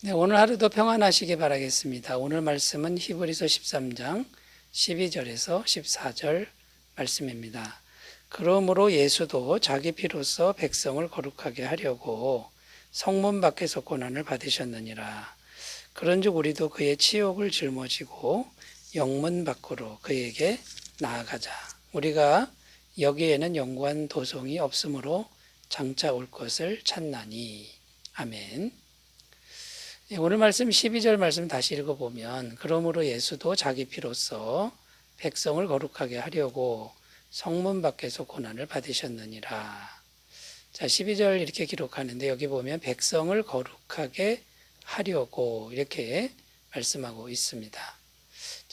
네, 오늘 하루도 평안하시기 바라겠습니다. 오늘 말씀은 히브리서 13장 12절에서 14절 말씀입니다. 그러므로 예수도 자기 피로써 백성을 거룩하게 하려고 성문 밖에서 고난을 받으셨느니라. 그런즉 우리도 그의 치욕을 짊어지고 영문 밖으로 그에게 나아가자. 우리가 여기에는 영구한 도성이 없으므로 장차 올 것을 찾나니. 아멘. 오늘 말씀 12절 말씀 다시 읽어보면 그러므로 예수도 자기 피로써 백성을 거룩하게 하려고 성문 밖에서 고난을 받으셨느니라. 자, 12절 이렇게 기록하는데 여기 보면 백성을 거룩하게 하려고 이렇게 말씀하고 있습니다.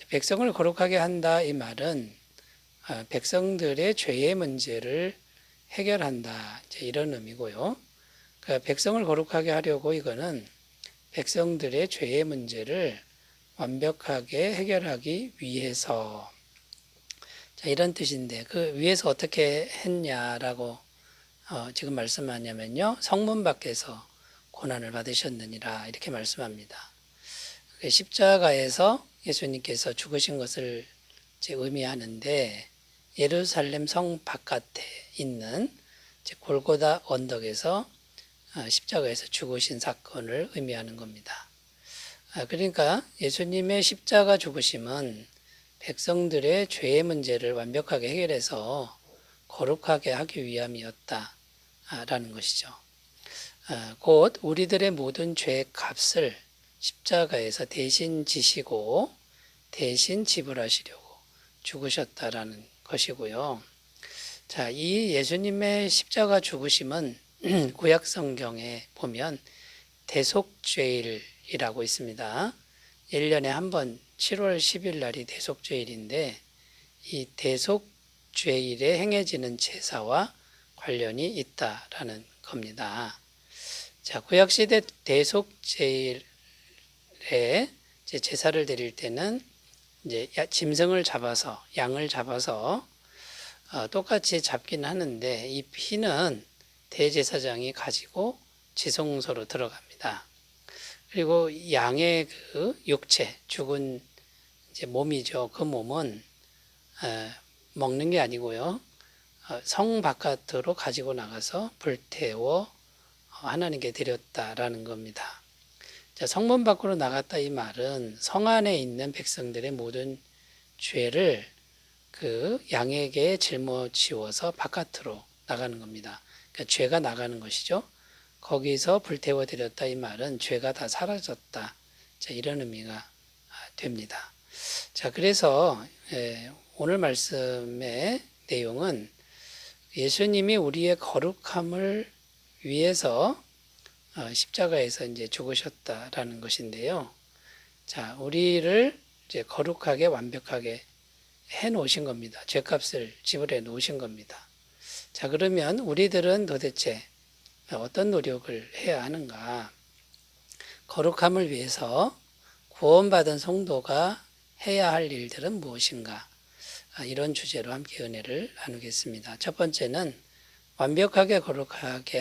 백성을 거룩하게 한다 이 말은 백성들의 죄의 문제를 해결한다 이런 의미고요. 백성을 거룩하게 하려고 이거는 백성들의 죄의 문제를 완벽하게 해결하기 위해서 이런 뜻인데 그 위해서 어떻게 했냐라고 지금 말씀하냐면요. 성문 밖에서 고난을 받으셨느니라 이렇게 말씀합니다. 십자가에서 예수님께서 죽으신 것을 의미하는데 예루살렘 성 바깥에 있는 골고다 언덕에서 십자가에서 죽으신 사건을 의미하는 겁니다. 그러니까 예수님의 십자가 죽으심은 백성들의 죄의 문제를 완벽하게 해결해서 거룩하게 하기 위함이었다라는 것이죠. 곧 우리들의 모든 죄의 값을 십자가에서 대신 지시고 대신 지불하시려고 죽으셨다라는 것이고요. 자, 이 예수님의 십자가 죽으심은 구약 성경에 보면 대속죄일이라고 있습니다. 1년에 한 번 7월 10일 날이 대속죄일인데 이 대속죄일에 행해지는 제사와 관련이 있다라는 겁니다. 자, 구약 시대 대속죄일에 제사를 드릴 때는 이제 짐승을 잡아서 양을 잡아서 똑같이 잡긴 하는데 이 피는 대제사장이 가지고 지성소로 들어갑니다. 그리고 양의 그 육체, 죽은 이제 몸이죠. 그 몸은 먹는 게 아니고요. 성 바깥으로 가지고 나가서 불태워 하나님께 드렸다라는 겁니다. 자, 성문 밖으로 나갔다 이 말은 성 안에 있는 백성들의 모든 죄를 그 양에게 짊어지워서 바깥으로 나가는 겁니다. 그러니까 죄가 나가는 것이죠. 거기서 불태워 드렸다 이 말은 죄가 다 사라졌다. 자, 이런 의미가 됩니다. 자, 그래서 오늘 말씀의 내용은 예수님이 우리의 거룩함을 위해서 십자가에서 이제 죽으셨다라는 것인데요. 자, 우리를 이제 거룩하게 완벽하게 해 놓으신 겁니다. 죄값을 지불해 놓으신 겁니다. 자, 그러면 우리들은 도대체 어떤 노력을 해야 하는가? 거룩함을 위해서 구원받은 성도가 해야 할 일들은 무엇인가? 이런 주제로 함께 은혜를 나누겠습니다. 첫 번째는 완벽하게 거룩하게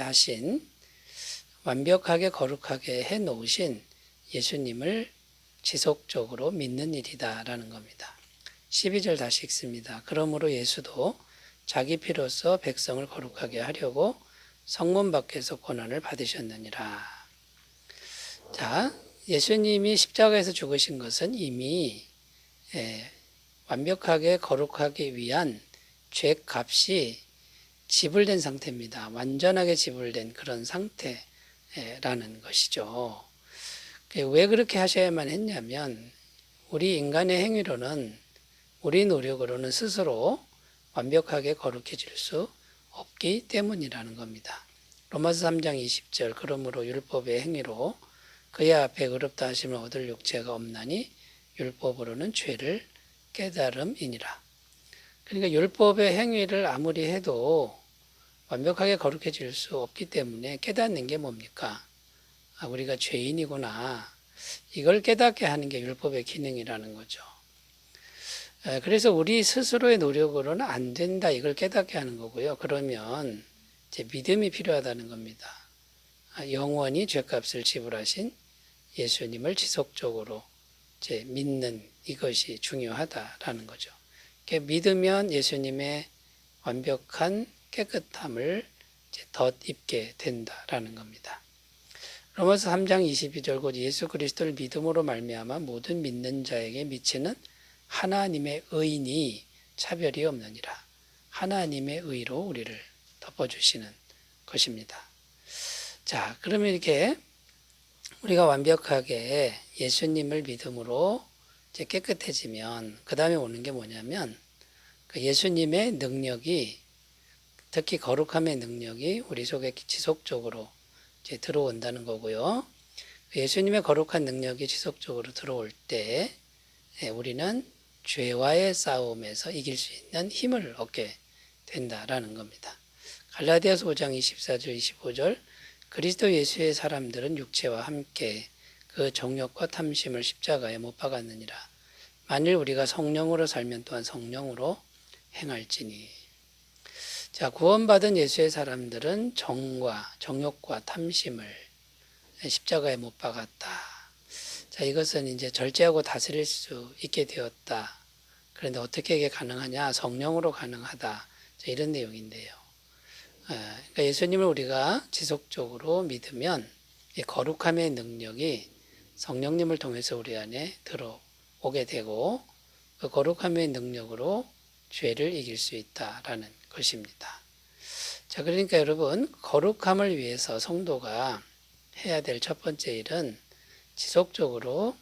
해 놓으신 예수님을 지속적으로 믿는 일이다라는 겁니다. 12절 다시 읽습니다. 그러므로 예수도 자기 피로써 백성을 거룩하게 하려고 성문 밖에서 고난을 받으셨느니라. 자, 예수님이 십자가에서 죽으신 것은 이미 완벽하게 거룩하기 위한 죄값이 지불된 상태입니다. 완전하게 지불된 그런 상태라는 것이죠. 왜 그렇게 하셔야만 했냐면 우리 인간의 행위로는 우리 노력으로는 스스로 완벽하게 거룩해질 수 없기 때문이라는 겁니다. 로마서 3장 20절 그러므로 율법의 행위로 그의 앞에 의롭다 하심을 얻을 육체가 없나니 율법으로는 죄를 깨달음이니라. 그러니까 율법의 행위를 아무리 해도 완벽하게 거룩해질 수 없기 때문에 깨닫는 게 뭡니까? 우리가 죄인이구나. 이걸 깨닫게 하는 게 율법의 기능이라는 거죠. 그래서 우리 스스로의 노력으로는 안 된다 이걸 깨닫게 하는 거고요. 그러면 이제 믿음이 필요하다는 겁니다. 영원히 죄값을 지불하신 예수님을 지속적으로 이제 믿는 이것이 중요하다라는 거죠. 믿으면 예수님의 완벽한 깨끗함을 이제 덧입게 된다라는 겁니다. 로마서 3장 22절 곧 예수 그리스도를 믿음으로 말미암아 모든 믿는 자에게 미치는 하나님의 의인이 차별이 없느니라. 하나님의 의로 우리를 덮어주시는 것입니다. 자, 그러면 이렇게 우리가 완벽하게 예수님을 믿음으로 이제 깨끗해지면 그 다음에 오는 게 뭐냐면 그 예수님의 능력이, 특히 거룩함의 능력이 우리 속에 지속적으로 이제 들어온다는 거고요. 예수님의 거룩한 능력이 지속적으로 들어올 때 우리는 죄와의 싸움에서 이길 수 있는 힘을 얻게 된다라는 겁니다. 갈라디아서 5장 24절 25절 그리스도 예수의 사람들은 육체와 함께 그 정욕과 탐심을 십자가에 못 박았느니라. 만일 우리가 성령으로 살면 또한 성령으로 행할지니. 자, 구원받은 예수의 사람들은 정욕과 탐심을 십자가에 못 박았다. 자, 이것은 이제 절제하고 다스릴 수 있게 되었다. 그런데 어떻게 이게 가능하냐? 성령으로 가능하다. 자, 이런 내용인데요. 그러니까 예수님을 우리가 지속적으로 믿으면 이 거룩함의 능력이 성령님을 통해서 우리 안에 들어오게 되고 그 거룩함의 능력으로 죄를 이길 수 있다라는 것입니다. 자, 그러니까 여러분, 거룩함을 위해서 성도가 해야 될 첫 번째 일은 지속적으로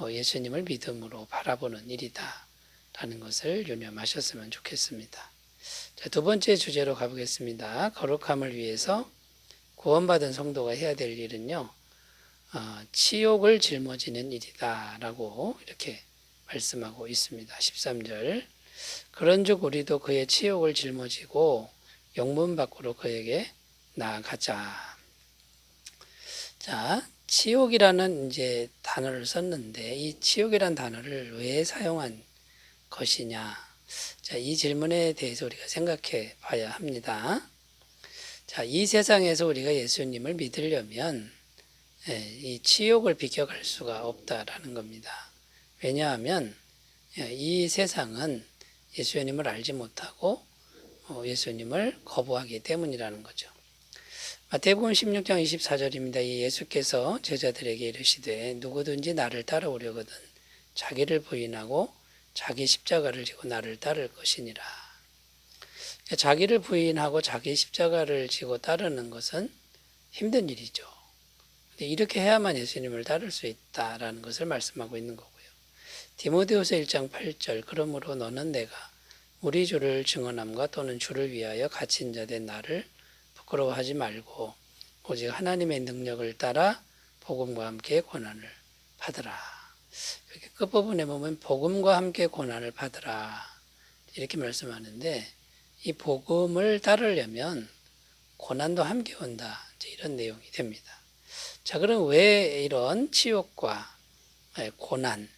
예수님을 믿음으로 바라보는 일이다라는 것을 유념하셨으면 좋겠습니다. 자, 두 번째 주제로 가보겠습니다. 거룩함을 위해서 구원받은 성도가 해야 될 일은요, 치욕을 짊어지는 일이다라고 이렇게 말씀하고 있습니다. 13절 그런즉 우리도 그의 치욕을 짊어지고 영문 밖으로 그에게 나아가자. 자, 치욕이라는 이제 단어를 썼는데 이 치욕이라는 단어를 왜 사용한 것이냐? 자, 이 질문에 대해서 우리가 생각해 봐야 합니다. 자, 이 세상에서 우리가 예수님을 믿으려면 이 치욕을 비껴갈 수가 없다라는 겁니다. 왜냐하면 이 세상은 예수님을 알지 못하고 예수님을 거부하기 때문이라는 거죠. 마태복음 16장 24절입니다. 이 예수께서 제자들에게 이르시되 누구든지 나를 따라오려거든 자기를 부인하고 자기 십자가를 지고 나를 따를 것이니라. 자기를 부인하고 자기 십자가를 지고 따르는 것은 힘든 일이죠. 이렇게 해야만 예수님을 따를 수 있다라는 것을 말씀하고 있는 거고요. 디모데후서 1장 8절 그러므로 너는 내가 우리 주를 증언함과 또는 주를 위하여 갇힌 자 된 나를 부끄러워하지 말고 오직 하나님의 능력을 따라 복음과 함께 고난을 받으라. 이렇게 끝부분에 보면 복음과 함께 고난을 받으라 이렇게 말씀하는데 이 복음을 따르려면 고난도 함께 온다 이런 내용이 됩니다. 자, 그럼 왜 이런 치욕과 고난,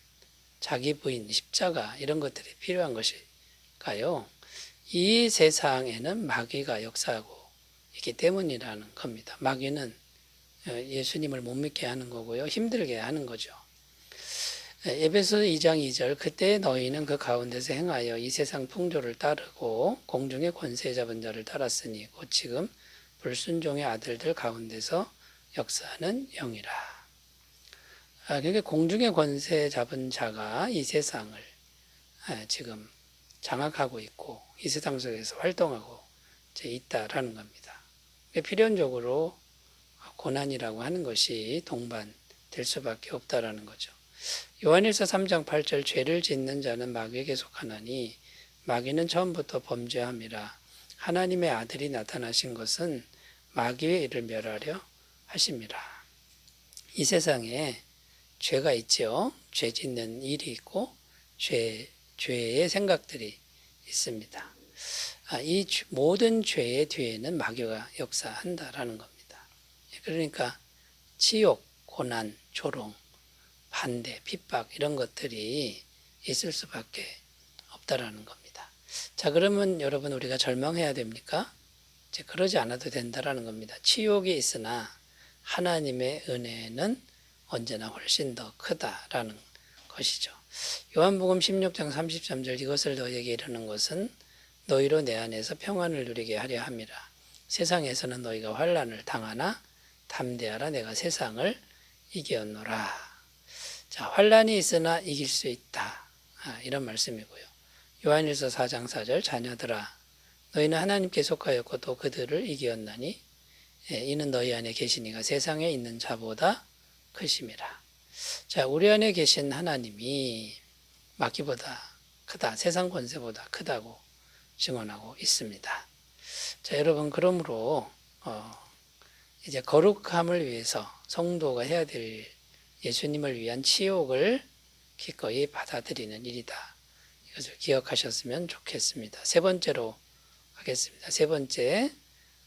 자기 부인, 십자가 이런 것들이 필요한 것일까요? 이 세상에는 마귀가 역사하고 있기 때문이라는 겁니다. 마귀는 예수님을 못 믿게 하는 거고요. 힘들게 하는 거죠. 에베소 2장 2절 그때 너희는 그 가운데서 행하여 이 세상 풍조를 따르고 공중의 권세 잡은 자를 따랐으니 곧 지금 불순종의 아들들 가운데서 역사하는 영이라. 그러니까 공중의 권세 잡은 자가 이 세상을 지금 장악하고 있고 이 세상 속에서 활동하고 있다라는 겁니다. 필연적으로 고난이라고 하는 것이 동반될 수밖에 없다라는 거죠. 요한일서 3장 8절 죄를 짓는 자는 마귀에게 속하나니 마귀는 처음부터 범죄함이라 하나님의 아들이 나타나신 것은 마귀의 일을 멸하려 하심이라. 이 세상에 죄가 있죠. 죄 짓는 일이 있고 죄의 생각들이 있습니다. 이 모든 죄의 뒤에는 마귀가 역사한다라는 겁니다. 그러니까 치욕, 고난, 조롱, 반대, 핍박 이런 것들이 있을 수밖에 없다라는 겁니다. 자, 그러면 여러분 우리가 절망해야 됩니까? 그러지 않아도 된다라는 겁니다. 치욕이 있으나 하나님의 은혜는 언제나 훨씬 더 크다라는 것이죠. 요한복음 16장 33절 이것을 너희에게 이르는 것은 너희로 내 안에서 평안을 누리게 하려 함이라. 세상에서는 너희가 환난을 당하나 담대하라 내가 세상을 이겼노라. 자, 환난이 있으나 이길 수 있다. 이런 말씀이고요. 요한일서 4장 4절 자녀들아 너희는 하나님께 속하였고 또 그들을 이기었나니 이는 너희 안에 계시니가 세상에 있는 자보다 크심이라. 자, 우리 안에 계신 하나님이 마귀보다 크다, 세상 권세보다 크다고 증언하고 있습니다. 자, 여러분 그러므로 이제 거룩함을 위해서 성도가 해야 될 예수님을 위한 치욕을 기꺼이 받아들이는 일이다. 이것을 기억하셨으면 좋겠습니다. 세 번째로 하겠습니다. 세 번째,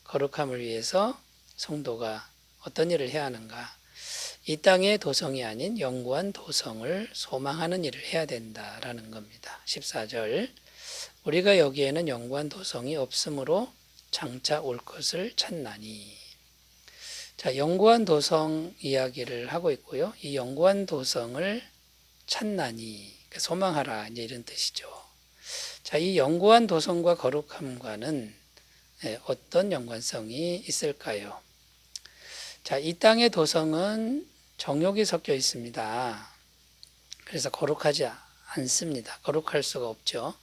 거룩함을 위해서 성도가 어떤 일을 해야 하는가? 이 땅의 도성이 아닌 영구한 도성을 소망하는 일을 해야 된다라는 겁니다. 14절, 우리가 여기에는 영구한 도성이 없으므로 장차 올 것을 찾나니. 자, 영구한 도성 이야기를 하고 있고요. 이 영구한 도성을 찾나니, 소망하라, 이제 이런 뜻이죠. 자, 이 영구한 도성과 거룩함과는 어떤 연관성이 있을까요? 자, 이 땅의 도성은 정욕이 섞여 있습니다. 그래서 거룩하지 않습니다. 거룩할 수가 없죠.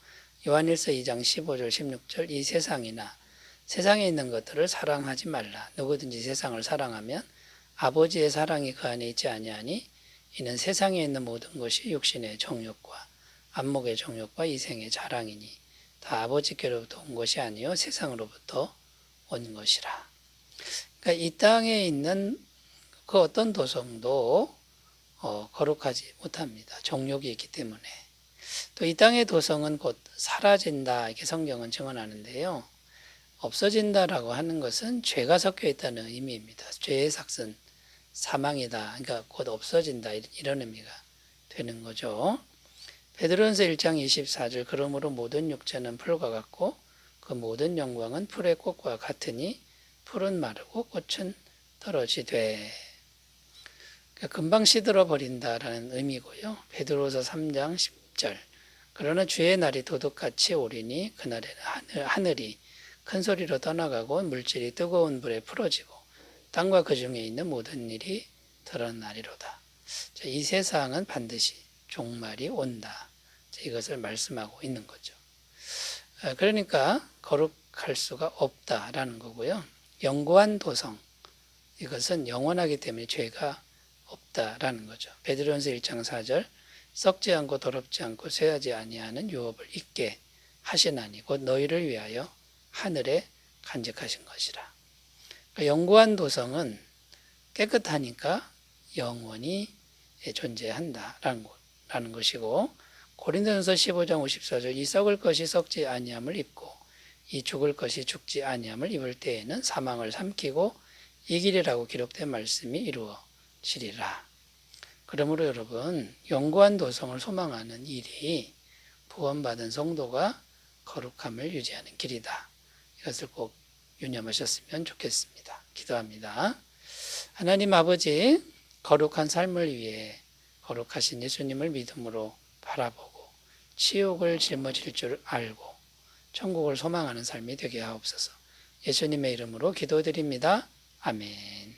요한일서 2장 15절 16절 이 세상이나 세상에 있는 것들을 사랑하지 말라. 누구든지 세상을 사랑하면 아버지의 사랑이 그 안에 있지 아니하니 이는 세상에 있는 모든 것이 육신의 정욕과 안목의 정욕과 이생의 자랑이니 다 아버지께로부터 온 것이 아니요 세상으로부터 온 것이라. 그러니까 이 땅에 있는 그 어떤 도성도 거룩하지 못합니다. 정욕이 있기 때문에. 또 이 땅의 도성은 곧 사라진다 이렇게 성경은 증언하는데요. 없어진다라고 하는 것은 죄가 섞여 있다는 의미입니다. 죄의 삭은 사망이다. 그러니까 곧 없어진다 이런 의미가 되는 거죠. 베드로전서 1장 24절 그러므로 모든 육체는 풀과 같고 그 모든 영광은 풀의 꽃과 같으니 풀은 마르고 꽃은 떨어지되. 그러니까 금방 시들어 버린다라는 의미고요. 베드로서 3장 10절 그러나 주의 날이 도둑같이 오리니 그날에는 하늘이 큰 소리로 떠나가고 물질이 뜨거운 불에 풀어지고 땅과 그 중에 있는 모든 일이 드러나리로다. 이 세상은 반드시 종말이 온다. 이것을 말씀하고 있는 거죠. 그러니까 거룩할 수가 없다라는 거고요. 영구한 도성, 이것은 영원하기 때문에 죄가 없다라는 거죠. 베드로전서 1장 4절 썩지 않고 더럽지 않고 쇠하지 아니하는 유업을 있게 하시나니 곧 너희를 위하여 하늘에 간직하신 것이라. 그러니까 영구한 도성은 깨끗하니까 영원히 존재한다라는 것이고 고린도전서 15장 54절 이 썩을 것이 썩지 아니함을 입고 이 죽을 것이 죽지 아니함을 입을 때에는 사망을 삼키고 이기리라고 기록된 말씀이 이루어지리라. 그러므로 여러분 영구한 도성을 소망하는 일이 구원받은 성도가 거룩함을 유지하는 길이다. 이것을 꼭 유념하셨으면 좋겠습니다. 기도합니다. 하나님 아버지, 거룩한 삶을 위해 거룩하신 예수님을 믿음으로 바라보고 치욕을 짊어질 줄 알고 천국을 소망하는 삶이 되게 하옵소서. 예수님의 이름으로 기도드립니다. 아멘.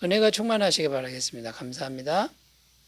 은혜가 충만하시기 바라겠습니다. 감사합니다.